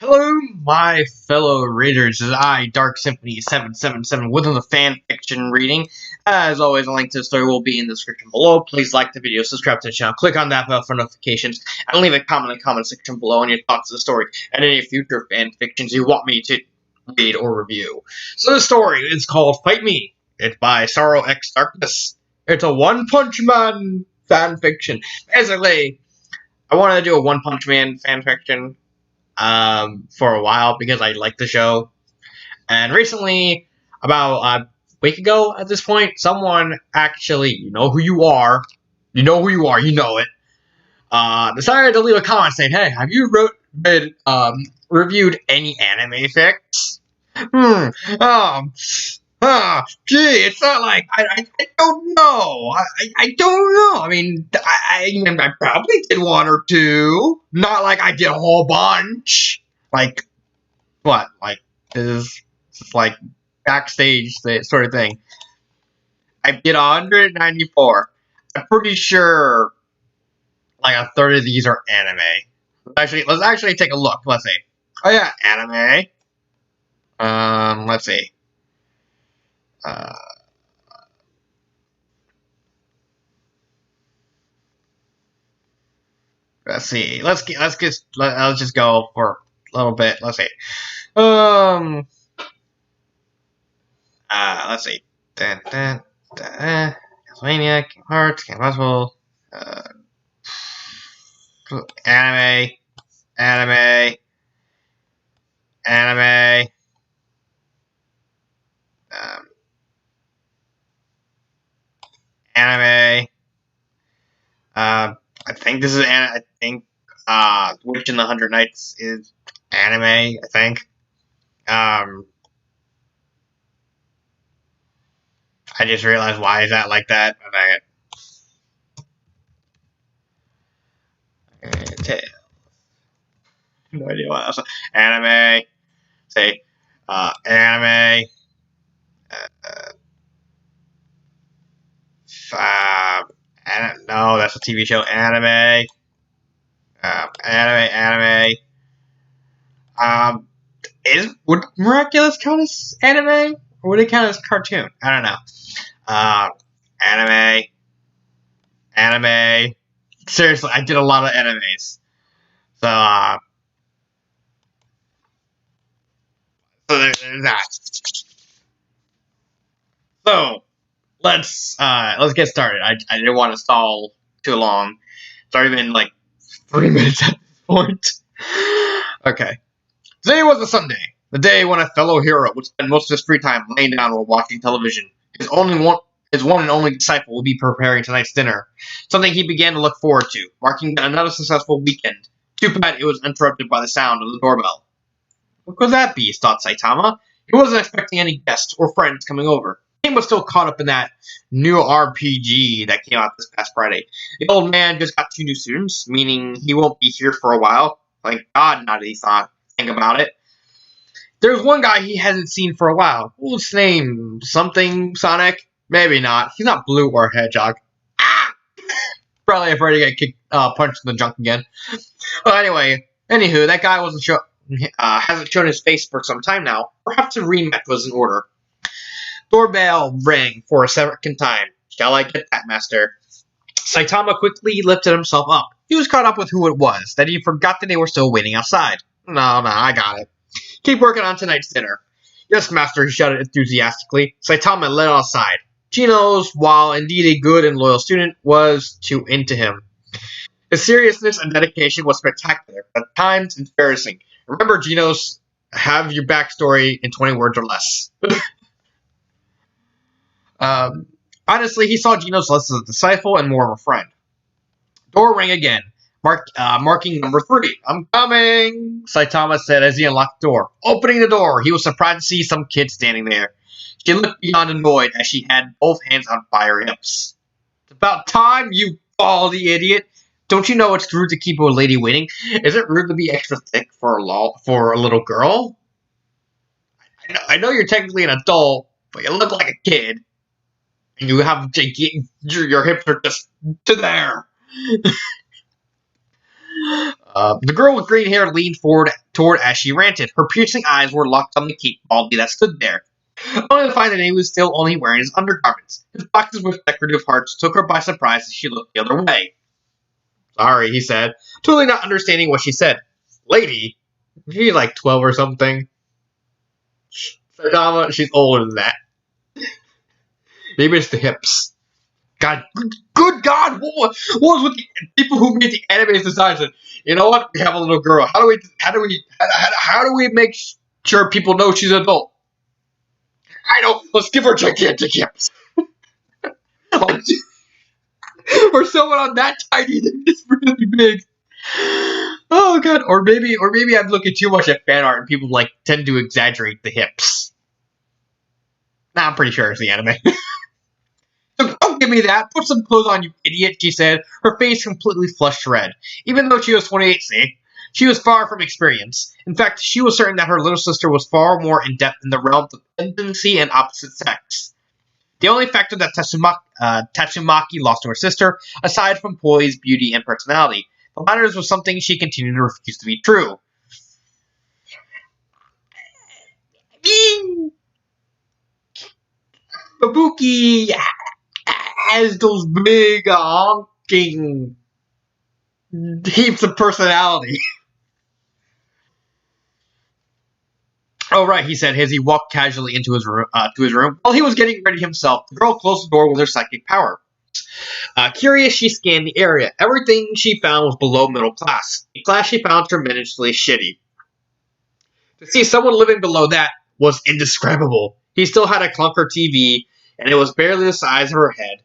Hello, my fellow readers. It is I, Dark Symphony 777, within the fan fiction reading. As always, a link to the story will be in the description below. Please like the video, subscribe to the channel, click on that bell for notifications, and leave a comment in the comment section below on your thoughts of the story and any future fan fictions you want me to read or review. So the story is called Fight Me. It's by Sorrow X Darkness. It's a One Punch Man fan fiction. Basically, I wanted to do a One Punch Man fan fiction for a while because I like the show. And recently, about a week ago at this point, someone actually, you know who you are, you know it, decided to leave a comment saying, hey, have you reviewed any anime fics? Gee, it's not like, I don't know. I don't know. I mean, I probably did one or two. Not like I did a whole bunch. Like, what? Like, this is like backstage sort of thing. I did 194. I'm pretty sure like a third of these are anime. Let's actually take a look. Let's see. Oh yeah, anime. Let's see. Let's see. Let's just go for a little bit. Let's see. Let's see. Castlevania, Kingdom Hearts, Kingdom Possible, anime, anime, anime, anime. I think this is I think Witch in the 100 Nights is anime. I think. I just realized why is that like that. No idea what else. Anime. Say, anime. No, that's a TV show. Anime. Anime. Would Miraculous count as anime? Or would it count as cartoon? I don't know. Anime. Seriously, I did a lot of animes. So there's that. So let's get started. I didn't want to stall too long. It's already been like 3 minutes at this point. Okay. Today was a Sunday, the day when a fellow hero would spend most of his free time laying down while watching television. His one and only disciple would be preparing tonight's dinner, something he began to look forward to, marking another successful weekend. Too bad it was interrupted by the sound of the doorbell. What could that be? Thought Saitama. He wasn't expecting any guests or friends coming over. He was still caught up in that new RPG that came out this past Friday. The old man just got 2 new students, meaning he won't be here for a while. Thank God not, he thought. Think about it. There's one guy he hasn't seen for a while. What's his name? Something Sonic? Maybe not. He's not Blue or Hedgehog. Ah! Probably afraid to get punched in the junk again. Well, anywho, that guy hasn't shown his face for some time now. Perhaps a rematch was in order. Doorbell rang for a second time. Shall I get that, master? Saitama quickly lifted himself up. He was caught up with who it was, that he forgot that they were still waiting outside. No, I got it. Keep working on tonight's dinner. Yes, master, he shouted enthusiastically. Saitama led outside. Geno's, while indeed a good and loyal student, was too into him. His seriousness and dedication was spectacular, but at times embarrassing. Remember, Geno's, have your backstory in 20 words or less. Honestly, he saw Geno's less as a disciple and more of a friend. Door rang again, marking number 3. I'm coming, Saitama said as he unlocked the door. Opening the door, he was surprised to see some kid standing there. She looked beyond annoyed as she had both hands on fire hips. It's about time, you baldy idiot. Don't you know it's rude to keep a lady waiting? Is it rude to be extra thick for a little girl? I know you're technically an adult, but you look like a kid. And you have your hips are just to there. The girl with green hair leaned forward toward as she ranted. Her piercing eyes were locked on the cape baldly that stood there, only to find that he was still only wearing his undergarments. His boxes with decorative hearts took her by surprise as she looked the other way. Sorry, he said, totally not understanding what she said. Lady? She's like 12 or something. Saitama, she's older than that. Maybe it's the hips. God, good God, what was with the people who made the anime design? You know what? We have a little girl. How do we make sure people know she's an adult? I know. Let's give her gigantic hips. Or someone on that tiny that is really big. Oh God! Or maybe I'm looking too much at fan art and people like tend to exaggerate the hips. Nah, I'm pretty sure it's the anime. So don't give me that. Put some clothes on, you idiot, she said, her face completely flushed red. Even though she was 28, see? She was far from experienced. In fact, she was certain that her little sister was far more in-depth in the realms of tendency and opposite sex. The only factor that Tatsumaki lost to her sister, aside from poise, beauty, and personality, the latter was something she continued to refuse to be true. Kabuki has those big honking heaps of personality. Oh, right, he said as he walked casually into his room. While he was getting ready himself, the girl closed the door with her psychic power. Curious, she scanned the area. Everything she found was below middle class. A class she found tremendously shitty. To see someone living below that was indescribable. He still had a clunker TV, and it was barely the size of her head.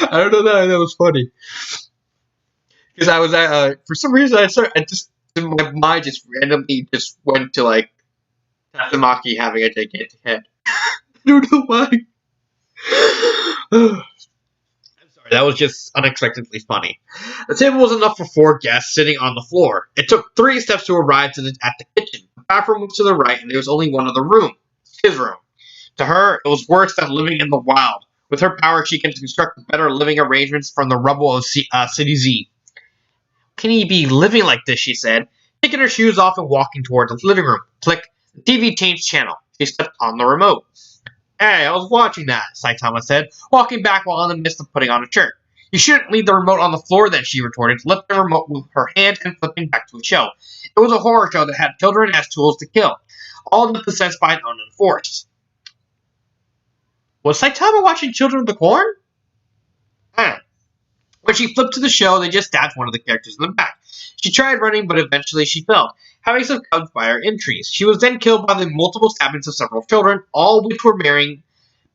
I don't know that was funny. Because I was for some reason my mind just randomly just went to like Tatsumaki having a gigantic head. I don't know why. I'm sorry, that was just unexpectedly funny. The table was enough for 4 guests sitting on the floor. It took 3 steps to arrive at the kitchen. The bathroom was to the right, and there was only one other room. His room. To her, it was worse than living in the wild. With her power, she can construct better living arrangements from the rubble of City Z. Can he be living like this, she said, taking her shoes off and walking toward the living room. Click. The TV changed channel. She stepped on the remote. Hey, I was watching that, Saitama said, walking back while in the midst of putting on a shirt. You shouldn't leave the remote on the floor then, she retorted, lifting the remote with her hand and flipping back to a show. It was a horror show that had children as tools to kill, all with possessed by an unknown force. Was Saitama watching Children of the Corn? When she flipped to the show, they just stabbed one of the characters in the back. She tried running, but eventually she fell, having succumbed by her injuries. She was then killed by the multiple stabbings of several children, all which were wearing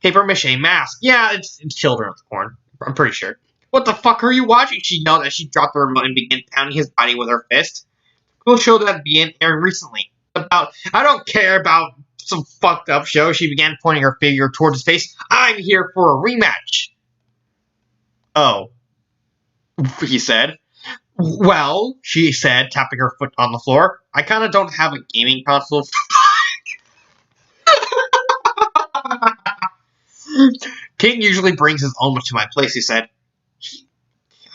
papier-mâché masks. Yeah, it's Children of the Corn. I'm pretty sure. What the fuck are you watching? She yelled as she dropped the remote and began pounding his body with her fist. Cool show that began airing recently. I don't care about some fucked up show. She began pointing her finger towards his face. I'm here for a rematch. Oh. He said. Well, she said, tapping her foot on the floor. I kind of don't have a gaming console. King usually brings his own to my place, he said. He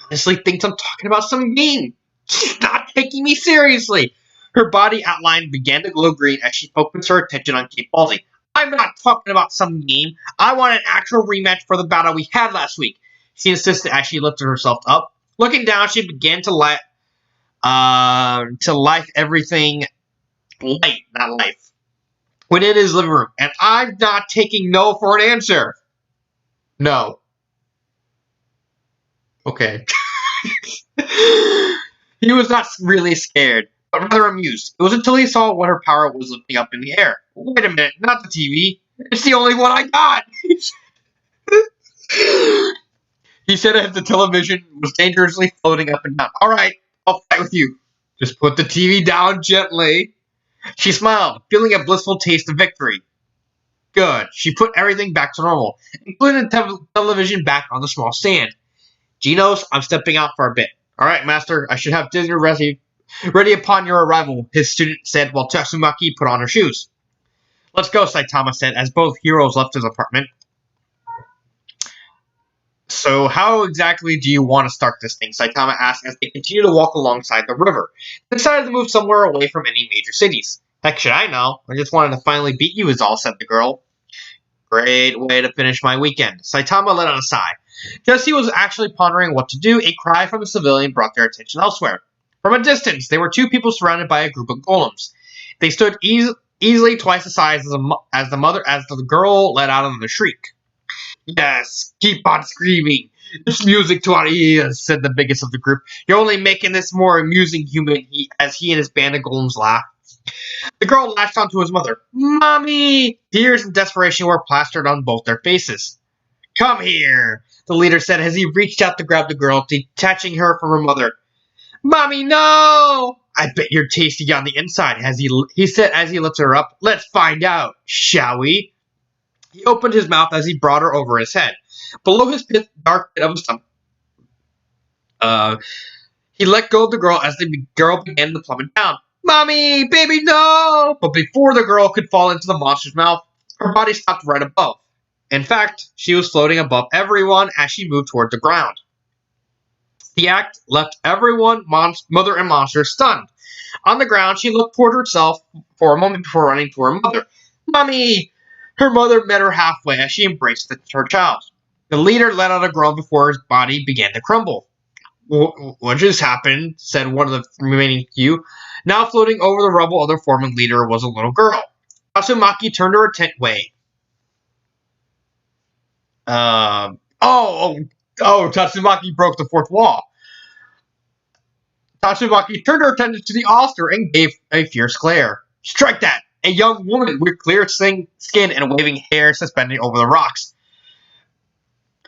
honestly thinks I'm talking about some game. She's not taking me seriously. Her body outline began to glow green as she focused her attention on Kate Ballsy. I'm not talking about some game. I want an actual rematch for the battle we had last week, she insisted as she lifted herself up. Looking down, she began to life everything light, not life, within his living room. And I'm not taking no for an answer. No. Okay. He was not really scared, but rather amused. It was until he saw what her power was lifting up in the air. Wait a minute, not the TV. It's the only one I got. He said as the television was dangerously floating up and down. All right, I'll fight with you. Just put the TV down gently. She smiled, feeling a blissful taste of victory. Good. She put everything back to normal, including the television back on the small stand. Genos, I'm stepping out for a bit. All right, Master, I should have dinner ready upon your arrival, his student said while Tatsumaki put on her shoes. Let's go, Saitama said as both heroes left his apartment. So how exactly do you want to start this thing? Saitama asked as they continue to walk alongside the river. They decided to move somewhere away from any major cities. Heck should I know? I just wanted to finally beat you is all, said the girl. Great way to finish my weekend. Saitama let out a sigh. Just as he was actually pondering what to do, a cry from a civilian brought their attention elsewhere. From a distance, there were two people surrounded by a group of golems. They stood easily twice the size as the girl let out another shriek. Yes, keep on screaming. There's music to our ears, said the biggest of the group. You're only making this more amusing, human, as he and his band of golems laughed. The girl latched onto his mother. Mommy! Tears and desperation were plastered on both their faces. Come here, the leader said as he reached out to grab the girl, detaching her from her mother. Mommy, no! I bet you're tasty on the inside, he said as he lifted her up. Let's find out, shall we? He opened his mouth as he brought her over his head. Below his dark pit of his stomach, he let go of the girl as the girl began to plummet down. Mommy, baby, no! But before the girl could fall into the monster's mouth, her body stopped right above. In fact, she was floating above everyone as she moved toward the ground. The act left everyone, mother and monster, stunned. On the ground, she looked toward herself for a moment before running to her mother. Mommy! Her mother met her halfway as she embraced her child. The leader let out a groan before his body began to crumble. What just happened? Said one of the remaining few. Now floating over the rubble of their former leader was a little girl. Tatsumaki turned her attention. Tatsumaki broke the fourth wall. Tatsumaki turned her attention to the altar and gave a fierce glare. Strike that! A young woman with clear skin and waving hair suspended over the rocks.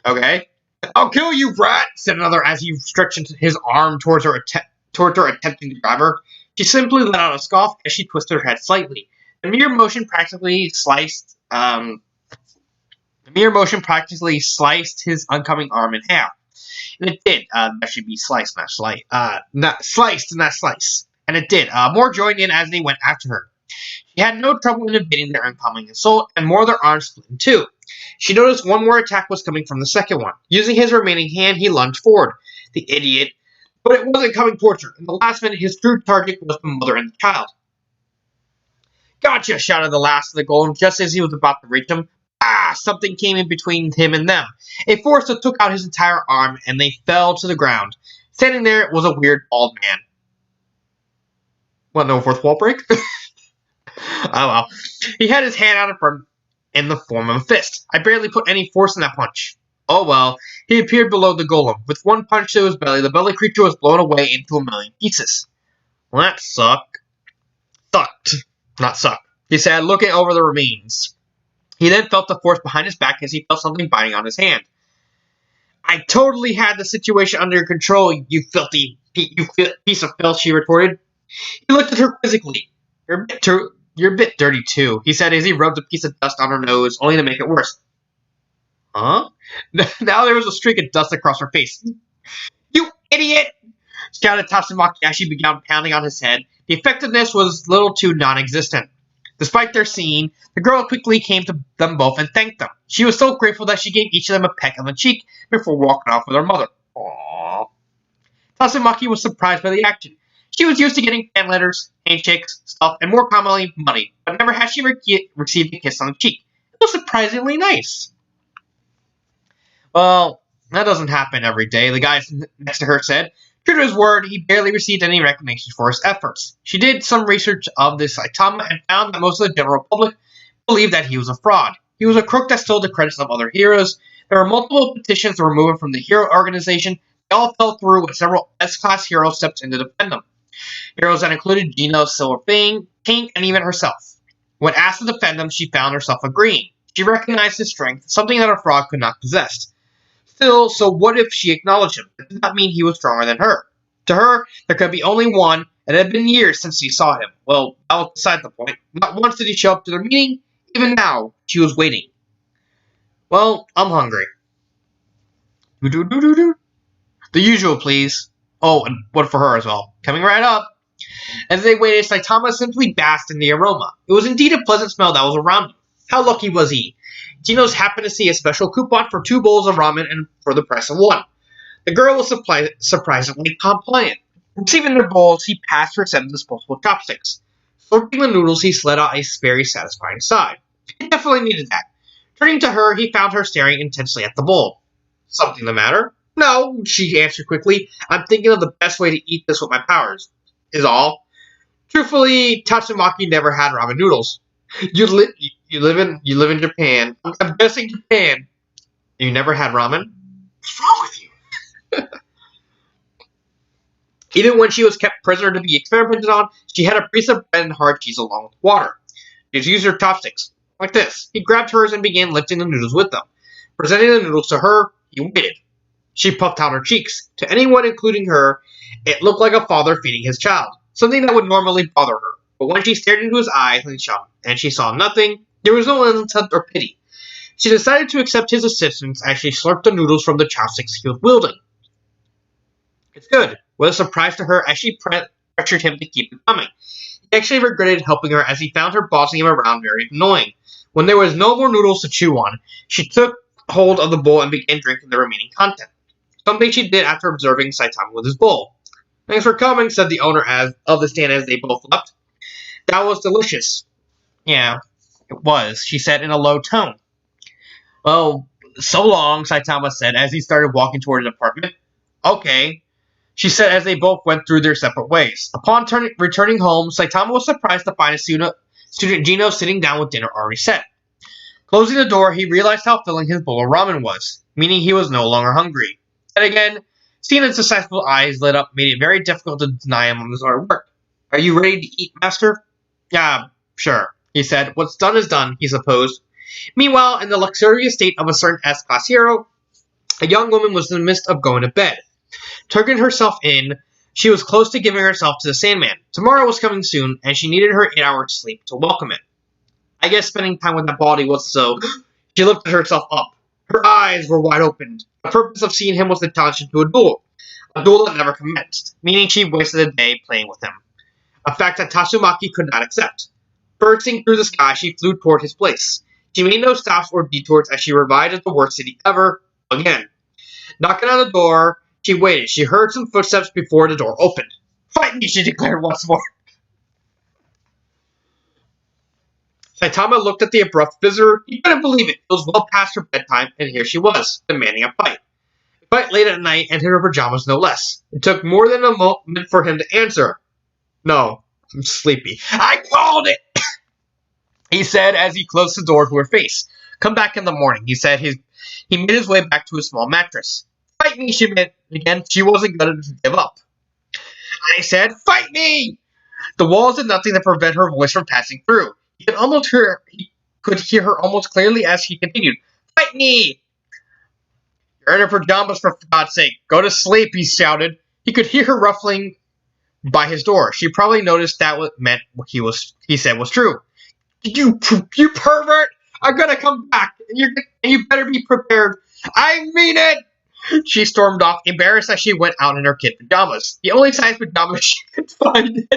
Okay. I'll kill you, brat, said another as he stretched his arm towards her, attempting to grab her. She simply let out a scoff as she twisted her head slightly. The mere motion practically sliced his oncoming arm in half. And it did. That should be sliced, not slice. Not sliced, not slice. And it did. More joined in as they went after her. She had no trouble in evading their incoming assault, and more of their arms split in two. She noticed one more attack was coming from the second one. Using his remaining hand, he lunged forward. The idiot. But it wasn't coming towards her. In the last minute, his true target was the mother and the child. Gotcha, shouted the last of the golem just as he was about to reach him. Ah! Something came in between him and them. A force that took out his entire arm, and they fell to the ground. Standing there was a weird bald man. What, no fourth wall break? Oh well. He had his hand out in front in the form of a fist. I barely put any force in that punch. Oh well. He appeared below the golem. With one punch to his belly, the belly creature was blown away into a million pieces. Well, that sucked. Not suck, he said, looking over the remains. He then felt the force behind his back as he felt something biting on his hand. I totally had the situation under control, you piece of filth, she retorted. He looked at her quizzically. You're a bit dirty, too, he said as he rubbed a piece of dust on her nose, only to make it worse. Huh? Now there was a streak of dust across her face. You idiot! Shouted Tatsumaki as she began pounding on his head. The effectiveness was little to non-existent. Despite their scene, the girl quickly came to them both and thanked them. She was so grateful that she gave each of them a peck on the cheek before walking off with her mother. Aww. Tatsumaki was surprised by the action. She was used to getting fan letters, handshakes, stuff, and more commonly, money, but never had she received a kiss on the cheek. It was surprisingly nice. Well, that doesn't happen every day, the guy next to her said. True to his word, he barely received any recognition for his efforts. She did some research of this Saitama and found that most of the general public believed that he was a fraud. He was a crook that stole the credits of other heroes. There were multiple petitions to remove him from the hero organization. They all fell through when several S-class heroes stepped in to defend them. Heroes that included Gino, Silver Fang, Pink, and even herself. When asked to defend them, she found herself agreeing. She recognized his strength, something that a fraud could not possess. Still, so what if she acknowledged him? That did not mean he was stronger than her. To her, there could be only one, and it had been years since she saw him. Well, that was beside the point. Not once did he show up to their meeting. Even now, she was waiting. Well, I'm hungry. The usual, please. Oh, and one for her as well. Coming right up. As they waited, Saitama simply basked in the aroma. It was indeed a pleasant smell that was around him. How lucky was he? Geno's happened to see a special coupon for 2 bowls of ramen and for the price of 1. The girl was surprisingly compliant. Receiving their bowls, he passed her a set of disposable chopsticks. Slurping the noodles, he let out a very satisfying sigh. He definitely needed that. Turning to her, he found her staring intensely at the bowl. Something the matter? No, she answered quickly. I'm thinking of the best way to eat this with my powers. Is all. Truthfully, Tatsumaki never had ramen noodles. You live in Japan. I'm guessing Japan. You never had ramen? What's wrong with you? Even when she was kept prisoner to be experimented on, she had a piece of bread and hard cheese along with water. She used her chopsticks. Like this. He grabbed hers and began lifting the noodles with them. Presenting the noodles to her, he waited. She puffed out her cheeks. To anyone, including her, it looked like a father feeding his child. Something that would normally bother her. But when she stared into his eyes and she saw nothing, there was no intent or pity. She decided to accept his assistance as she slurped the noodles from the chopsticks he was wielding. It's good. Was a surprise to her as she pressured him to keep it coming. He actually regretted helping her as he found her bossing him around very annoying. When there was no more noodles to chew on, she took hold of the bowl and began drinking the remaining content. Something she did after observing Saitama with his bowl. Thanks for coming, said the owner of the stand as they both left. That was delicious. Yeah, it was, she said in a low tone. Well, so long, Saitama said as he started walking toward his apartment. Okay, she said as they both went through their separate ways. Upon returning home, Saitama was surprised to find a student Gino sitting down with dinner already set. Closing the door, he realized how filling his bowl of ramen was, meaning he was no longer hungry. And again, seeing his successful eyes lit up made it very difficult to deny him on his hard work. Are you ready to eat, master? Yeah, sure, he said. What's done is done, he supposed. Meanwhile, in the luxurious state of a certain S-class hero, a young woman was in the midst of going to bed. Tucking herself in, she was close to giving herself to the Sandman. Tomorrow was coming soon, and she needed her 8 hours sleep to welcome it. I guess spending time with that body was so. She lifted herself up. Her eyes were wide open. The purpose of seeing him was to challenge him to a duel that never commenced, meaning she wasted a day playing with him. A fact that Tatsumaki could not accept. Bursting through the sky, she flew toward his place. She made no stops or detours as she arrived at the worst city ever, again. Knocking on the door, she waited. She heard some footsteps before the door opened. Fight me, she declared once more. Saitama looked at the abrupt visitor. He couldn't believe it. It was well past her bedtime, and here she was, demanding a fight. A fight late at night, and in her pajamas no less. It took more than a moment for him to answer. No, I'm sleepy. I called it! He said as he closed the door to her face. Come back in the morning, he said. He made his way back to his small mattress. Fight me, she meant. Again, she wasn't going to give up. I said, fight me! The walls did nothing to prevent her voice from passing through. He could hear her almost clearly as she continued. Fight me! You're in her pajamas, for God's sake. Go to sleep, he shouted. He could hear her ruffling by his door. She probably noticed that what meant what he said was true. You pervert! I'm gonna come back, and you better be prepared. I mean it! She stormed off, embarrassed as she went out in her kid pajamas. The only size pajamas she could find.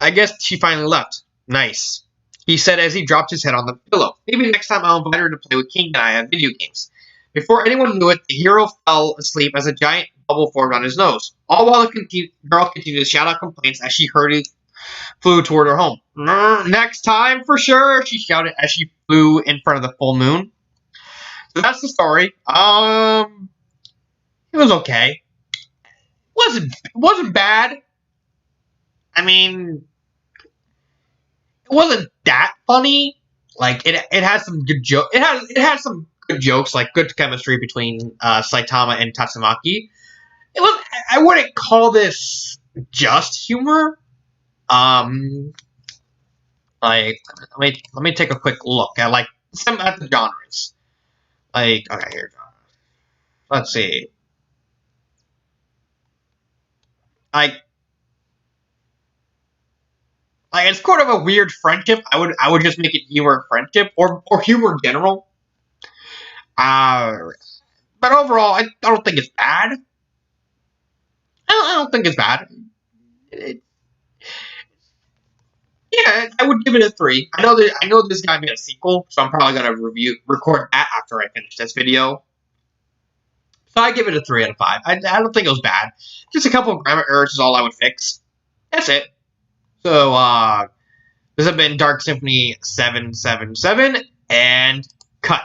I guess she finally left. Nice, he said as he dropped his head on the pillow. Maybe next time I'll invite her to play with King and I on video games. Before anyone knew it, the hero fell asleep as a giant bubble formed on his nose. All while the girl continued to shout out complaints as she hurriedly flew toward her home. Next time, for sure, she shouted as she flew in front of the full moon. So that's the story. It was okay. Wasn't bad. I mean, it wasn't that funny. Like it has some good joke. It has some good jokes, like good chemistry between Saitama and Tatsumaki. It was. I wouldn't call this just humor. Like let me take a quick look at some at the genres. Okay, here. Let's see. It's sort of a weird friendship. I would just make it humor friendship or humor in general. But overall, I don't think it's bad. I don't think it's bad. Yeah, yeah, I would give it a 3. I know this guy made a sequel, so I'm probably gonna record that after I finish this video. So I give it a 3 out of 5. I don't think it was bad. Just a couple of grammar errors is all I would fix. That's it. So this has been Dark Symphony 777, and cut.